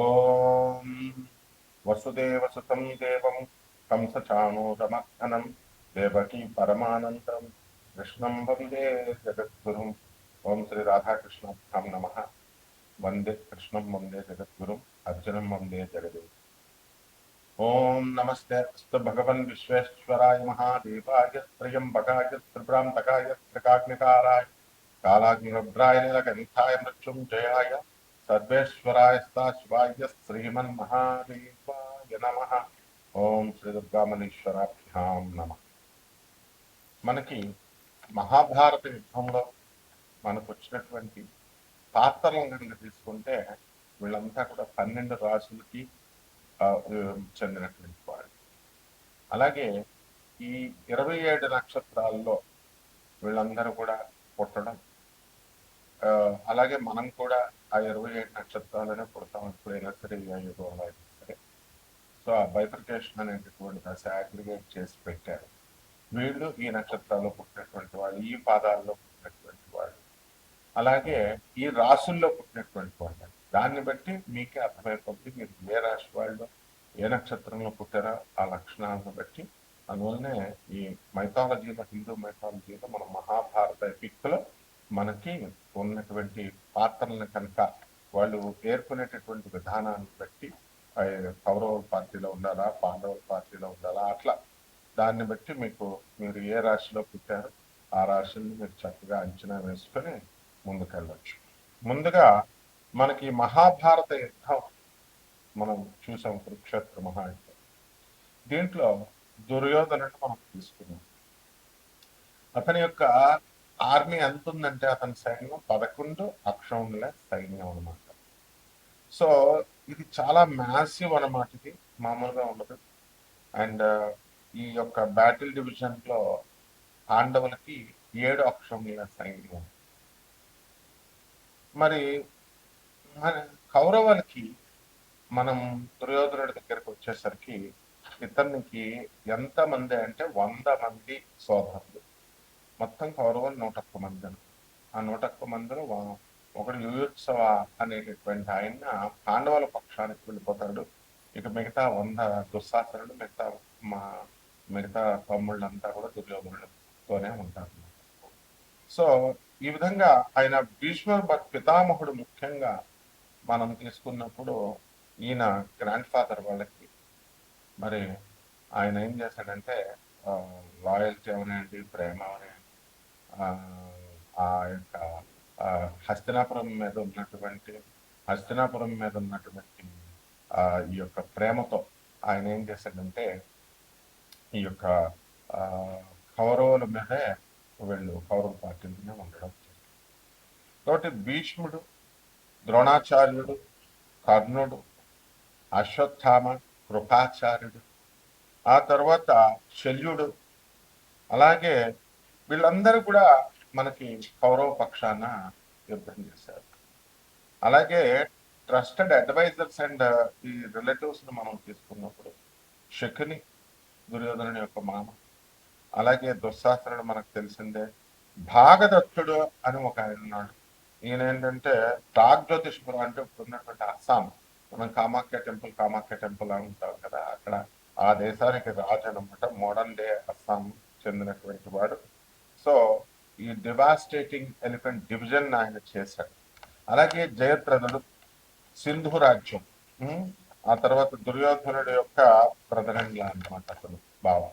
ఓం వసుదేవసుతం దేవం కంసచాణూరమర్దనం దేవకీ పరమానందం కృష్ణం వందే జగద్గురుం. ఓం శ్రీ రాధాకృష్ణాభ్యాం నమ. వందే కృష్ణం వందే జగద్గురుం అర్జునం వందే జగదేవ్. ఓం నమస్తే అస్తు భగవన్ విశ్వేశ్వరాయ మహాదేవాయ త్రయంబకాయ త్రిపురాంతకాయ త్రికాగ్నికారాయ కాలాగ్నిరుద్రాయ నీలకంఠాయ మృత్యుంజయాయ సర్వేశ్వరాయ శివాయ శ్రీమన్మహాదేవాయ నమ. ఓం శ్రీ దుర్గామణీశ్వరాభ్యాం నమ. మనకి మహాభారత యుద్ధంలో మనకు వచ్చినటువంటి పాత్రలను కనుక తీసుకుంటే వీళ్ళంతా కూడా 12 రాసులకి చెందినటువంటి వాళ్ళు. అలాగే ఈ 27 నక్షత్రాల్లో వీళ్ళందరూ కూడా పుట్టడం, అలాగే మనం కూడా ఆ 27 నక్షత్రాలనే పుడతాం ఎప్పుడైనా సరే, ఏ యుగంలో అయినా సరే. సో ఆ బైఫర్కేషన్ అనేటటువంటి దశ అగ్రిగేట్ చేసి పెట్టారు. వీళ్ళు ఈ నక్షత్రాల్లో పుట్టినటువంటి వాళ్ళు, ఈ పాదాల్లో పుట్టినటువంటి వాళ్ళు, అలాగే ఈ రాసుల్లో పుట్టినటువంటి వాళ్ళు. దాన్ని బట్టి మీకే అర్థమైపోతుంది మీరు ఏ రాశి వాళ్ళు, ఏ నక్షత్రంలో పుట్టారో ఆ లక్షణాలను బట్టి. అందువల్లనే ఈ మైథాలజీలో, హిందూ మైథాలజీలో మన మహాభారత ఎపిక్లో మనకి ఉన్నటువంటి పాత్రలను కనుక వాళ్ళు పేర్కొనేటటువంటి విధానాన్ని బట్టి కౌరవుల పార్టీలో ఉండాలా, పాండవుల పార్టీలో ఉండాలా, అట్లా దాన్ని బట్టి మీకు మీరు ఏ రాశిలో పుట్టారో ఆ రాశిని మీరు చక్కగా అంచనా వేసుకొని ముందుకెళ్ళచ్చు. ముందుగా మనకి మహాభారత యుద్ధం మనం చూసాం, కురుక్షేత్ర మహాయుద్ధం. దీంట్లో దుర్యోధనుడు మనం తీసుకున్నాం. అతని యొక్క ఆర్మీ ఎంత ఉందంటే అతని సైన్యం 11 అక్షౌహిణుల సైన్యం అనమాట. సో ఇది చాలా మ్యాసివ్ అనమాట. ఇది మామూలుగా ఉండదు. అండ్ ఈ యొక్క బ్యాటిల్ డివిజన్ లో పాండవులకి 7 అక్షౌహిణుల సైన్యం. మరి మన కౌరవులకి మనం దుర్యోధనుడి దగ్గరకు వచ్చేసరికి ఇతనికి ఎంతమంది అంటే 100 మంది సోదరులు. మొత్తం కౌరవులు 101 మంది. ఆ 101 మందిలో ఒకడు యుయుత్సవ అనేటటువంటి ఆయన పాండవుల పక్షానికి వెళ్ళిపోతాడు. ఇక మిగతా 100 దుశ్శాసనుడు, మిగతా తమ్ముళ్ళంతా కూడా దుర్యోధనుడితోనే ఉంటారు. సో ఈ విధంగా ఆయన భీష్మ పితామహుడు ముఖ్యంగా మనం తీసుకున్నప్పుడు ఈయన గ్రాండ్ ఫాదర్ వాళ్ళకి. మరి ఆయన ఏం చేశాడంటే లాయల్టీ అవనండి, ప్రేమ అవనండి, ఆ యొక్క హస్తినాపురం మీద ఉన్నటువంటి ఈ యొక్క ప్రేమతో ఆయన ఏం చేశాడంటే ఈ యొక్క కౌరవుల మీదే కౌరవ పార్టీలోనే ఉండడం జరిగింది. కాబట్టి భీష్ముడు, ద్రోణాచార్యుడు, కర్ణుడు, అశ్వత్థామ, కృపాచార్యుడు, ఆ తర్వాత శల్యుడు, అలాగే వీళ్ళందరూ కూడా మనకి కౌరవ పక్షాన యుద్ధం చేశారు. అలాగే ట్రస్టెడ్ అడ్వైజర్స్ అండ్ ఈ రిలేటివ్స్ ను మనం తీసుకున్నప్పుడు శకుని, దుర్యోధనుని యొక్క మామ, అలాగే దుశ్శాసనుడు మనకు తెలిసిందే. భాగదత్తుడు అని ఒక ఆయన ఉన్నాడు. ఈయన ఏంటంటే ప్రాగ్జ్యోతిష్పురం అంటే ఇప్పుడు ఉన్నటువంటి అస్సాం, మనం కామాఖ్య టెంపుల్ అని ఉంటాం కదా, అక్కడ ఆ దేశానికి రాజు అనమాట. మోడర్న్ డే అస్సాం చెందినటువంటి వాడు. సో ఈ డివాస్టేటింగ్ ఎలిఫెంట్ డివిజన్ ఆయన చేశాడు. అలాగే జయద్రథుడు, సింధు రాజ్యం, ఆ తర్వాత దుర్యోధనుడు యొక్క ప్రధానంగా అనమాట అతను బావ.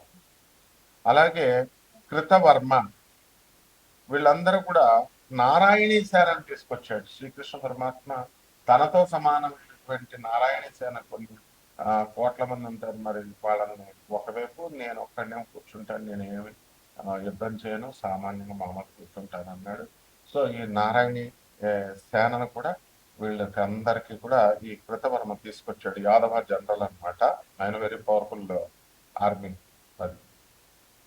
అలాగే కృతవర్మ, వీళ్ళందరూ కూడా నారాయణీ సేనని తీసుకొచ్చాడు శ్రీకృష్ణ పరమాత్మ. తనతో సమానమైనటువంటి నారాయణీ సేన కొన్ని కోట్ల మంది ఉంటారు. మరి వాళ్ళని ఒకవైపు నేను ఒక్కడనే కూర్చుంటాను, నేను ఏమి యుద్ధం చేయను, సామాన్యంగా మామూలు కూర్చుంటాను అన్నాడు. సో ఈ నారాయణి సేనను కూడా వీళ్ళకి అందరికీ కూడా ఈ కృతవర్మ తీసుకొచ్చాడు. యాదవ జనరల్ అనమాట. ఆయన వెరీ పవర్ఫుల్ ఆర్మీ అది.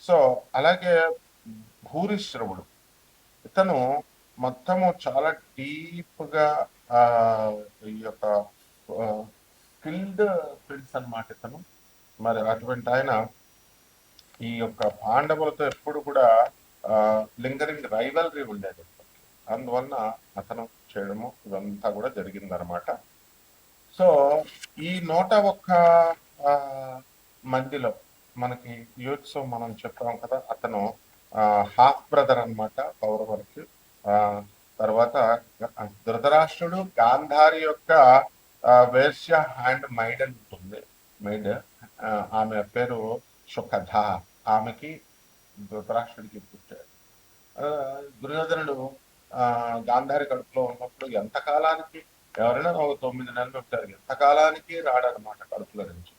సో అలాగే భూరిశ్రవుడు, ఇతను మొత్తము చాలా డీప్ గా ఈ యొక్క స్కిల్డ్ ప్రిన్స్ అనమాట ఇతను. మరి అటువంటి ఆయన ఈ యొక్క పాండవులతో ఎప్పుడు కూడా లింగరింగ్ రైవల్రీ ఉండేది. అందువలన అతను చేయడము ఇదంతా కూడా జరిగిందనమాట. సో ఈ 101 మందిలో మనకి యూత్స్ మనం చెప్పాం కదా, అతను హాఫ్ బ్రదర్ అనమాట కౌరవులకి. ఆ తర్వాత ధృతరాష్ట్రుడు గాంధారి యొక్క వేశ్య హ్యాండ్ మైడ్ అని ఉంటుంది. మైడ్ ఆమె పేరు సుఖధ. ఆమెకి ధృతరాష్ట్రుడికి పుట్టాడు. దుర్యోధనుడు గాంధారి కడుపులో ఉన్నప్పుడు ఎంతకాలానికి, ఎవరైనా ఒక 9 నెలలు ఉంటారు, ఎంతకాలానికి రాడనమాట కడుపులో నుంచి.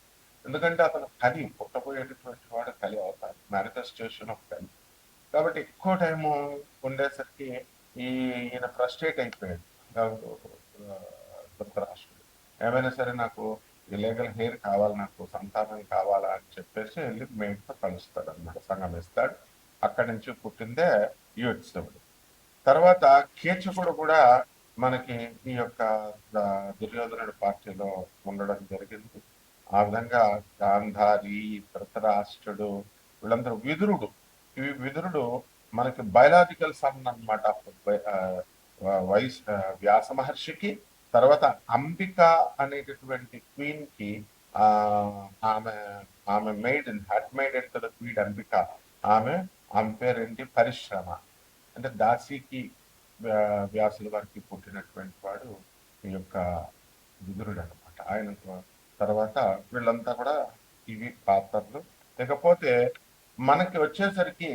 ఎందుకంటే అతను కలి, పుట్టబోయేటటువంటి వాడు కలి అవుతారు, మేనిఫెస్టేషన్ ఆఫ్ కలి. కాబట్టి ఎక్కువ టైము ఉండేసరికి ఈయన ఫ్రస్ట్రేట్ అయిపోయాడు ధృతరాష్ట్రుడు. ఏమైనా సరే నాకు ఇలీగల్ హెయిర్ కావాలి, నాకు సంతానం కావాలా అని చెప్పేసి వెళ్ళి మేడ్తో కలుస్తాడు అనమాట, సంగమిస్తాడు. అక్కడి నుంచి పుట్టిందే యుయుత్సుడు. తర్వాత కీచకుడు కూడా మనకి ఈ యొక్క దుర్యోధనుడి పార్టీలో ఉండడం జరిగింది. ఆ విధంగా గాంధారి, ధృతరాష్ట్రుడు, వీళ్ళందరూ విదురుడు. ఈ విదురుడు మనకి బయలాజికల్ సన్ అనమాట వ్యాస మహర్షికి. తర్వాత అంబిక అనేటటువంటి క్వీన్ కి ఆమె ఆమె maid had maid enter the queen Ambika. ఆమె పేరేంటి, పరిశ్రమ. అంటే దాసికి వ్యాసుల వారికి పుట్టినటువంటి వాడు ఈ యొక్క విదురుడు అనమాట. ఆయన తర్వాత వీళ్ళంతా కూడా ఇవి పాత్రలు. ఇకపోతే మనకి వచ్చేసరికి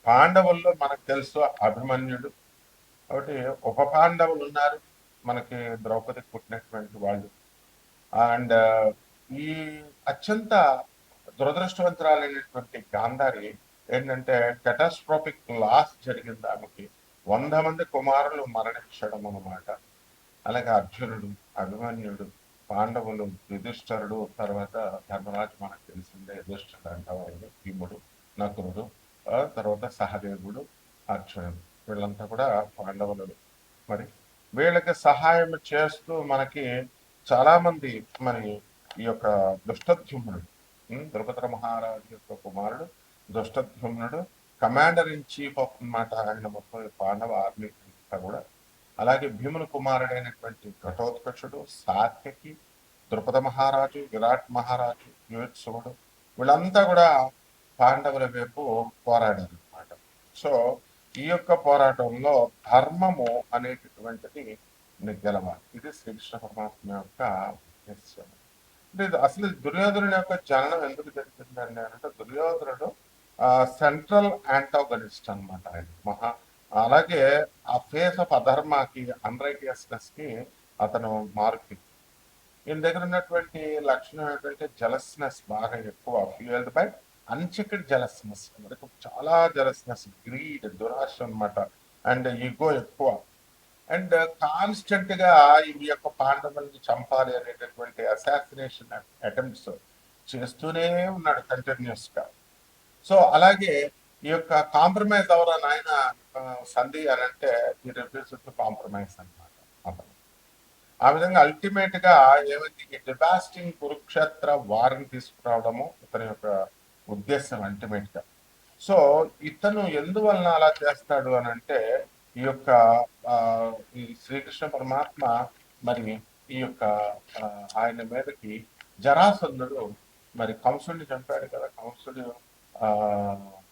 పాండవుల్లో మనకు తెలుసు అభిమన్యుడు. కాబట్టి ఉప పాండవులు ఉన్నారు మనకి, ద్రౌపదికి పుట్టినటువంటి వాళ్ళు. అండ్ ఈ అత్యంత దురదృష్టవంతురాలైనటువంటి గాంధారి ఏంటంటే కెటాస్ట్రోఫిక్ లాస్ జరిగింది ఆమెకి. 100 మంది కుమారులు మరణించడం అన్నమాట. అలాగే అర్జునుడు, అభిమన్యుడు, పాండవులు, యుధిష్ఠరుడు, తర్వాత ధర్మరాజు మనకు తెలిసిందే, యుధిష్ఠరుడు అంటారు, భీముడు, నకులుడు, తర్వాత సహదేవుడు, అర్జునుడు, వీళ్ళంతా కూడా పాండవులు. మరి వీళ్ళకి సహాయం చేస్తూ మనకి చాలా మంది, మరి ఈ యొక్క దుష్టద్యుమ్నుడు, ద్రుపద మహారాజు యొక్క కుమారుడు దుష్టద్యుమ్నుడు, కమాండర్ ఇన్ చీఫ్ ఆఫ్ అన్నమాట ఆయన మొత్తం పాండవ ఆర్మీ కూడా. అలాగే భీముని కుమారుడైనటువంటి ఘటోత్కచుడు, సాత్యకి, ద్రుపద మహారాజు, విరాట్ మహారాజు, యుయుత్సుడు, వీళ్ళంతా కూడా పాండవుల వైపు పోరాడారు అనమాట. సో ఈ యొక్క పోరాటంలో ధర్మము అనేటటువంటిది గెలవాలి. ఇది శ్రీకృష్ణ పరమాత్మ యొక్క ఉద్దేశ్యం. అంటే అసలు దుర్యోధనుడి యొక్క జననం ఎందుకు జరిగిందండి అంటే, దుర్యోధనుడు సెంట్రల్ యాంటాగనిస్ట్ అనమాట ఆయన. అలాగే ఆ ఫేస్ ఆఫ్ అధర్మకి, అన్రైటియస్నెస్ కి అతను మార్పు. ఈయన దగ్గర ఉన్నటువంటి లక్షణం ఏంటంటే జలస్నెస్ బాగా ఎక్కువ, ఫ్యూయల్డ్ బై అన్చెక్డ్ జలస్నెస్. మనకు చాలా జలస్నెస్, గ్రీడ్, దురాశ అనమాట, అండ్ ఈగో ఎక్కువ. అండ్ కాన్స్టెంట్ గా ఈ యొక్క పాండవుల్ని చంపాలి అనేటటువంటి అసాసినేషన్ అటెంప్ట్స్ చేస్తూనే ఉన్నాడు కంటిన్యూస్ గా. సో అలాగే ఈ యొక్క కాంప్రమైజ్ అవరా నాయన సంధి అని అంటే ఈ రిఫ్యూజ్ టు కాంప్రమైజ్ అనమాట అతను. ఆ విధంగా అల్టిమేట్ గా ఏమైంది, ఈ డివాస్టింగ్ కురుక్షేత్ర వారిని తీసుకురావడము ఇతని యొక్క ఉద్దేశం అల్టిమేట్ గా. సో ఇతను ఎందువలన అలా చేస్తాడు అని అంటే, ఈ యొక్క ఈ శ్రీకృష్ణ పరమాత్మ మరి ఈ యొక్క ఆయన మీదకి జరాసంధుడు మరి కంసుడిని చంపాడు కదా, కంసుడు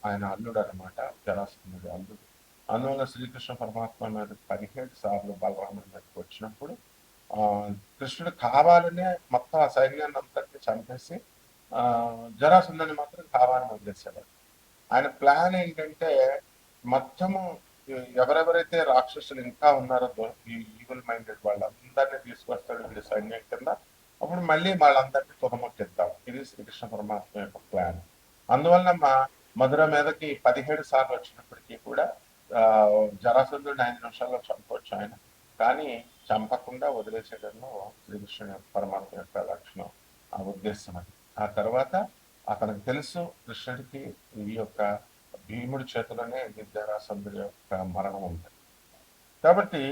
ఆయన అల్లుడు అనమాట, జరాసంధుడు అల్లుడు. అందువల్ల శ్రీకృష్ణ పరమాత్మ మీద 17 సార్లు బలరాముడి మీదకి వచ్చినప్పుడు కృష్ణుడు కావాలనే మొత్తం ఆ సైన్యాన్ని అంతటి చంపేసి జరాసంధుని మాత్రం కావాలని వదిలేశాడు. ఆయన ప్లాన్ ఏంటంటే, మొత్తము ఎవరెవరైతే రాక్షసులు ఇంకా ఉన్నారో ఈవిల్ మైండెడ్ వాళ్ళందరినీ తీసుకొస్తాడు వీడి సైన్యం కింద. అప్పుడు మళ్ళీ వాళ్ళందరినీ తుదముట్టిద్దాం. ఇది శ్రీకృష్ణ పరమాత్మ యొక్క ప్లాన్. అందువల్ల మధుర మీదకి 17 సార్లు వచ్చినప్పటికీ కూడా జరాసంధుడిని 5 నిమిషాల్లో చంపవచ్చు ఆయన, కానీ చంపకుండా వదిలేసేయడంలో శ్రీకృష్ణ పరమాత్మ యొక్క లక్షణం, ఆ ఉద్దేశం అది. ఆ తర్వాత అతనికి తెలుసు కృష్ణుడికి ఈ యొక్క భీముడి చేతిలోనే జరాసంధుడి యొక్క మరణం ఉంది. కాబట్టి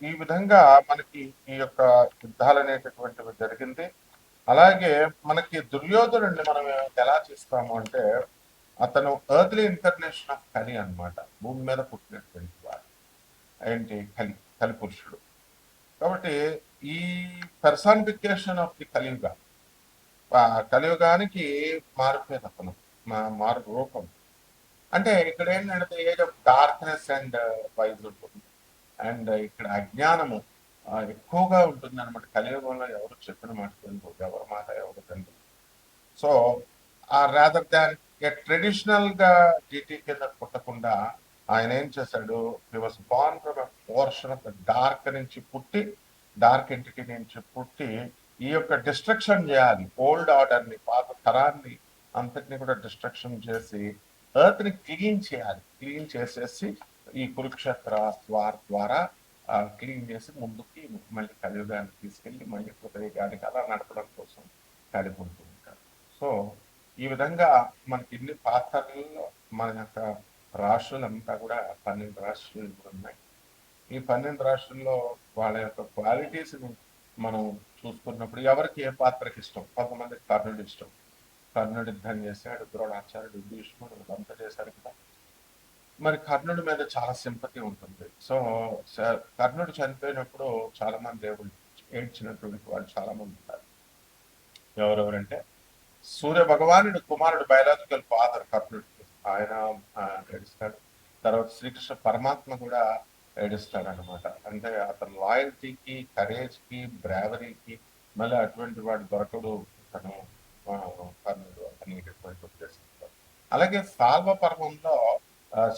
ఈ విధంగా మనకి ఈ యొక్క యుద్ధాలు అనేటటువంటివి జరిగింది. అలాగే మనకి దుర్యోధనుడిని మనం ఎలా చేస్తాము అంటే, అతను ఎర్త్లీ ఇంటర్నేషన్ ఆఫ్ కలి అనమాట, భూమి మీద పుట్టినటువంటి వాడు ఏంటి, కలి పురుషుడు. కాబట్టి ఈ పర్సానిఫికేషన్ ఆఫ్ ది కలియుగ, కలియుగానికి మారిపోయిన అతను, మారు రూపం. అంటే ఇక్కడ ఏంటంటే age of darkness and wise ఉంటుంది, అండ్ ఇక్కడ అజ్ఞానము ఎక్కువగా ఉంటుంది అనమాట. కలియుగంలో ఎవరు చెప్పిన మాట వినరు, ఎవరి మాట ఎవరు వినరు. సో రాదర్ దాన్ ట్రెడిషనల్ గా జీటీ కింద పుట్టకుండా ఆయన ఏం చేశాడు, he was born from a portion of the dark నుంచి పుట్టి, డార్క్ ఎంటిటీ నుంచి పుట్టి ఈ యొక్క డిస్ట్రక్షన్ చేయాలి, ఓల్డ్ ఆర్డర్ ని, పాత తరాన్ని అంతటిని కూడా డిస్ట్రక్షన్ చేసి ఎర్త్ ని క్లీన్ చేయాలి. క్లీన్ చేసేసి ఈ కురుక్షేత్ర వార్ ద్వారా క్లీన్ చేసి ముందుకి మళ్ళీ కలియుగానికి తీసుకెళ్లి మళ్ళీ కృతయుగానికి అలా నడపడం కోసం కడిపుంటూ ఉంటారు. సో ఈ విధంగా మనకి ఇన్ని పాత్రలలో మన యొక్క రాష్ట్రాలంతా కూడా 12 రాష్ట్రాలు ఉన్నాయి. ఈ 12 రాష్ట్రాల్లో వాళ్ళ యొక్క క్వాలిటీస్ని మనం చూసుకున్నప్పుడు ఎవరికి ఏ పాత్రకి ఇష్టం, కొంతమంది కర్ణుడు ఇష్టం, కర్ణుడు యుద్ధం చేశాడు, ద్రోణాచార్యుడు, భీష్ముడు అంతా చేశారు కదా, మరి కర్ణుడి మీద చాలా సింపతి ఉంటుంది. సో కర్ణుడు చనిపోయినప్పుడు చాలా మంది దేవుళ్ళు ఏడ్చినటువంటి వాళ్ళు చాలా మంది ఉంటారు. ఎవరెవరంటే సూర్య భగవానుడు కుమారుడు, బయలాజికల్ ఫాదర్ కర్ణుడికి, ఆయన ఏడుస్తాడు. తర్వాత శ్రీకృష్ణ పరమాత్మ కూడా ఏడుస్తాడు అనమాట. అంటే అతని లాయల్టీకి, కరేజ్కి, బ్రావరీకి మళ్ళీ అటువంటి వాడు దొరకడు తను కర్ణుడు అనేటటువంటి ఉద్దేశంతో. అలాగే సాల్వ పర్వంలో,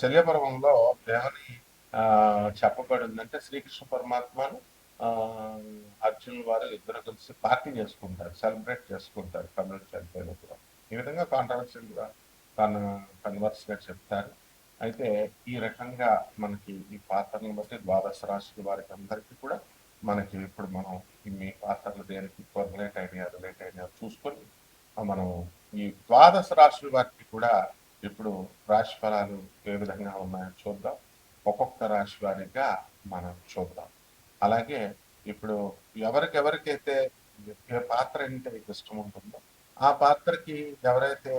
శల్యపర్వంలో ఏమని చెప్పబడిందంటే శ్రీకృష్ణ పరమాత్మను అర్జునుల వారు ఇద్దరు కలిసి పార్టీ చేసుకుంటారు, సెలబ్రేట్ చేసుకుంటారు కర్ణుడు చనిపోయినప్పుడు. ఈ విధంగా కాంట్రవర్షియల్ గా కన్వర్స్ గా చెప్తారు. అయితే ఈ రకంగా మనకి ఈ పాత్రలను బట్టి ద్వాదశ రాశుల వారికి అందరికీ కూడా మనకి ఇప్పుడు మనం మీ పాత్రలు దేనికి రిలేట్ అయినా చూసుకొని మనం ఈ ద్వాదశ రాశుల వారికి కూడా ఇప్పుడు రాశి ఫలాలు ఏ విధంగా ఉన్నాయో చూద్దాం. ఒక్కొక్క రాశి వారిగా మనం చూద్దాం. అలాగే ఇప్పుడు ఎవరికైతే ఏ పాత్ర అంటే ఇష్టం ఉంటుందో ఆ పాత్రకి ఎవరైతే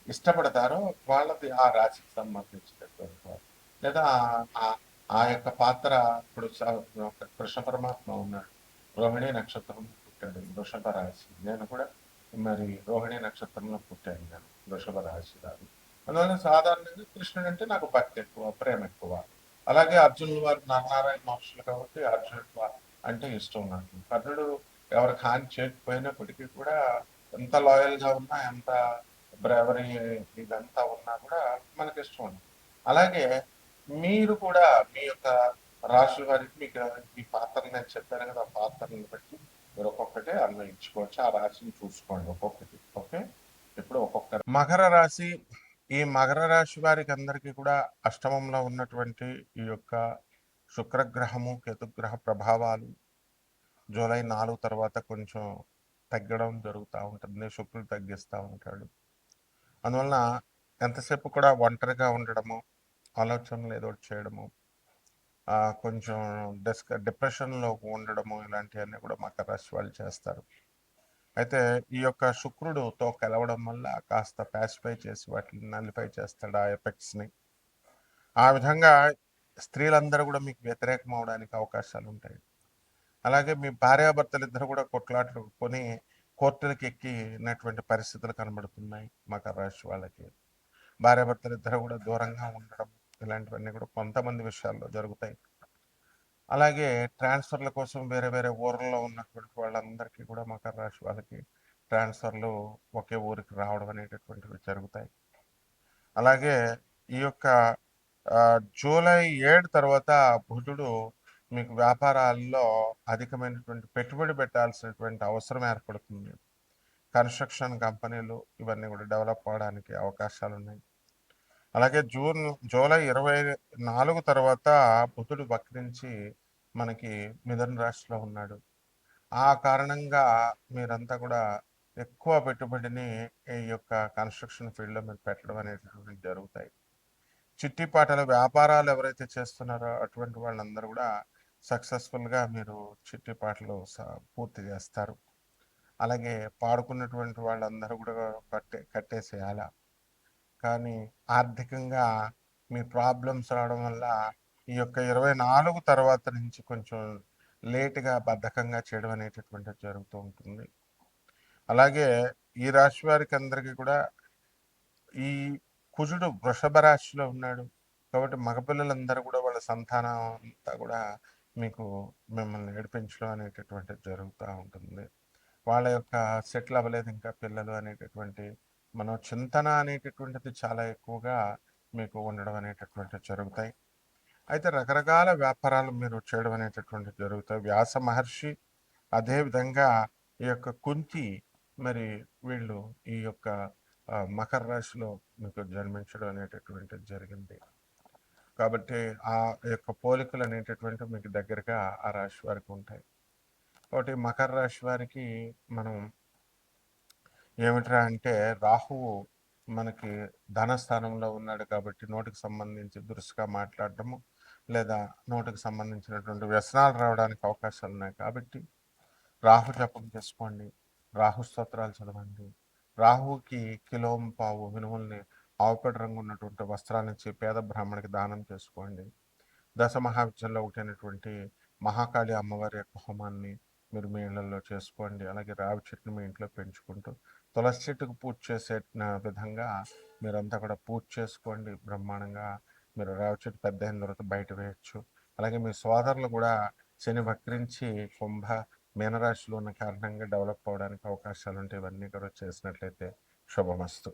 ఇష్టపడతారో వాళ్ళది ఆ రాశికి సంబంధించినటువంటి వారు, లేదా ఆ యొక్క పాత్ర. ఇప్పుడు కృష్ణ పరమాత్మ ఉన్నాడు, రోహిణి నక్షత్రం పుట్టాడు, వృషభ రాశి. నేను కూడా మరి రోహిణి నక్షత్రంలో పుట్టాను, నేను వృషభ రాశి రాదు. అందువల్ల సాధారణంగా కృష్ణుడు అంటే నాకు భక్తి ఎక్కువ, ప్రేమ ఎక్కువ. అలాగే అర్జునుల వారు నారాయణ మహర్షులు కాబట్టి అర్జునుడు అంటే ఇష్టం నాకు. కర్ణుడు ఎవరికి హాని చేయకపోయినప్పటికీ కూడా ఎంత లాయల్ గా ఉన్నా, ఎంత బ్రేవరీ ఇదంతా ఉన్నా కూడా మనకి ఇష్టం ఉంది. అలాగే మీరు కూడా మీ యొక్క రాశుల వారికి మీకు ఈ పాత్రలు నేను చెప్పాను కదా, ఆ పాత్రలను బట్టి మీరు ఒక్కొక్కటే అన్వయించుకోవచ్చు. ఆ రాశిని చూసుకోండి ఒక్కొక్కటి. ఓకే, ఇప్పుడు ఒక్కొక్క మకర రాశి. ఈ మకర రాశి వారికి అందరికీ కూడా అష్టమంలో ఉన్నటువంటి ఈ యొక్క శుక్రగ్రహము, కేతుగ్రహ ప్రభావాలు జూలై 4 తర్వాత కొంచెం తగ్గడం జరుగుతూ ఉంటుంది. శుక్రుడు తగ్గిస్తూ ఉంటాడు. అందువలన ఎంతసేపు కూడా ఒంటరిగా ఉండడము, ఆలోచనలు ఏదో చేయడము, కొంచెం డిప్రెషన్లో ఉండడము, ఇలాంటివన్నీ కూడా మకర రాశి వాళ్ళు చేస్తారు. అయితే ఈ యొక్క శుక్రుడుతో కలవడం వల్ల కాస్త ప్యాసిఫై చేసి వాటిని నలిఫై చేస్తాడు, ఆ ఎఫెక్ట్స్ని. ఆ విధంగా స్త్రీలందరూ కూడా మీకు వ్యతిరేకం అవడానికి అవకాశాలు ఉంటాయి. అలాగే మీ భార్యాభర్తలు ఇద్దరు కూడా కొట్లాటలు కొని కోర్టులకు ఎక్కినటువంటి పరిస్థితులు కనబడుతున్నాయి మకర రాశి వాళ్ళకి. భార్యాభర్తలు ఇద్దరు కూడా దూరంగా ఉండడం, ఇలాంటివన్నీ కూడా కొంతమంది విషయాల్లో జరుగుతాయి. అలాగే ట్రాన్స్ఫర్ల కోసం వేరే వేరే ఊర్లలో ఉన్నటువంటి వాళ్ళందరికీ కూడా మకర రాశి వాళ్ళకి ట్రాన్స్ఫర్లు ఒకే ఊరికి రావడం అనేటటువంటివి జరుగుతాయి. అలాగే ఈ యొక్క జూలై 7 తర్వాత బుధుడు మీకు వ్యాపారాల్లో అధికమైనటువంటి పెట్టుబడి పెట్టాల్సినటువంటి అవసరం ఏర్పడుతుంది. కన్స్ట్రక్షన్ కంపెనీలు ఇవన్నీ కూడా డెవలప్ అవడానికి అవకాశాలు ఉన్నాయి. అలాగే జూలై 24 తర్వాత బుధుడు వక్రించి మనకి మిథున రాశిలో ఉన్నాడు. ఆ కారణంగా మీరంతా కూడా ఎక్కువ పెట్టుబడిని ఈ యొక్క కన్స్ట్రక్షన్ ఫీల్డ్లో మీరు పెట్టడం అనేటటువంటి జరుగుతాయి. చిట్టిపాటల వ్యాపారాలు ఎవరైతే చేస్తున్నారో అటువంటి వాళ్ళందరూ కూడా సక్సెస్ఫుల్గా మీరు చిట్టిపాటలు పూర్తి చేస్తారు. అలాగే పాడుకున్నటువంటి వాళ్ళందరూ కూడా కట్టేసేయాల. కానీ ఆర్థికంగా మీ ప్రాబ్లమ్స్ రావడం వల్ల ఈ యొక్క 24 తర్వాత నుంచి కొంచెం లేటుగా బద్ధకంగా చేయడం అనేటటువంటిది జరుగుతూ ఉంటుంది. అలాగే ఈ రాశి వారికి అందరికీ కూడా ఈ కుజుడు వృషభ రాశిలో ఉన్నాడు. కాబట్టి మగపిల్లలందరూ కూడా వాళ్ళ సంతానం అంతా కూడా మీకు మిమ్మల్ని ఏడిపించడం అనేటటువంటిది జరుగుతూ ఉంటుంది. వాళ్ళ యొక్క సెటిల్ అవ్వలేదు ఇంకా పిల్లలు అనేటటువంటి చింతన అనేటటువంటిది చాలా ఎక్కువగా మీకు ఉండడం అనేటటువంటివి జరుగుతాయి. అయితే రకరకాల వ్యాపారాలు మీరు చేయడం అనేటటువంటివి జరుగుతాయి. వ్యాస మహర్షి అదేవిధంగా ఈ యొక్క కుంతి మరి వీళ్ళు ఈ యొక్క మకర రాశిలో మీకు జన్మించడం అనేటటువంటిది జరిగింది. కాబట్టి ఆ యొక్క పోలికలు అనేటటువంటివి మీకు దగ్గరగా ఆ రాశి వారికి ఉంటాయి. కాబట్టి మకర రాశి వారికి మనం ఏమిట్రా అంటే రాహువు మనకి ధనస్థానంలో ఉన్నాడు కాబట్టి నోటికి సంబంధించి దురుసుగా మాట్లాడటము లేదా నోటికి సంబంధించినటువంటి వ్యసనాలు రావడానికి అవకాశాలు ఉన్నాయి. కాబట్టి రాహు జపం చేసుకోండి, రాహు స్తోత్రాలు చదవండి. రాహుకి కిలోంపావు మినుముల్ని ఆవుపేట రంగు ఉన్నటువంటి వస్త్రాన్నిచ్చి పేద బ్రాహ్మణికి దానం చేసుకోండి. దశ మహావిద్యల్లో ఒకటైనటువంటి మహాకాళి అమ్మవారి యొక్క హోమాన్ని మీరు మీ ఇళ్లలో చేసుకోండి. అలాగే రావి చెట్టును మీ ఇంట్లో పెంచుకుంటూ తులసి చెట్టుకు పూజ చేసే విధంగా మీరంతా కూడా పూజ చేసుకోండి. బ్రహ్మాండంగా మీరు రావి చెట్టు పెద్ద అయిన తర్వాత బయట వేయచ్చు. అలాగే మీ సోదరులు కూడా శని వక్రించి కుంభ మీనరాశిలో ఉన్న కారణంగా డెవలప్ అవడానికి అవకాశాలు ఉంటాయి. ఇవన్నీ కూడా చేసినట్లయితే శుభమస్తు.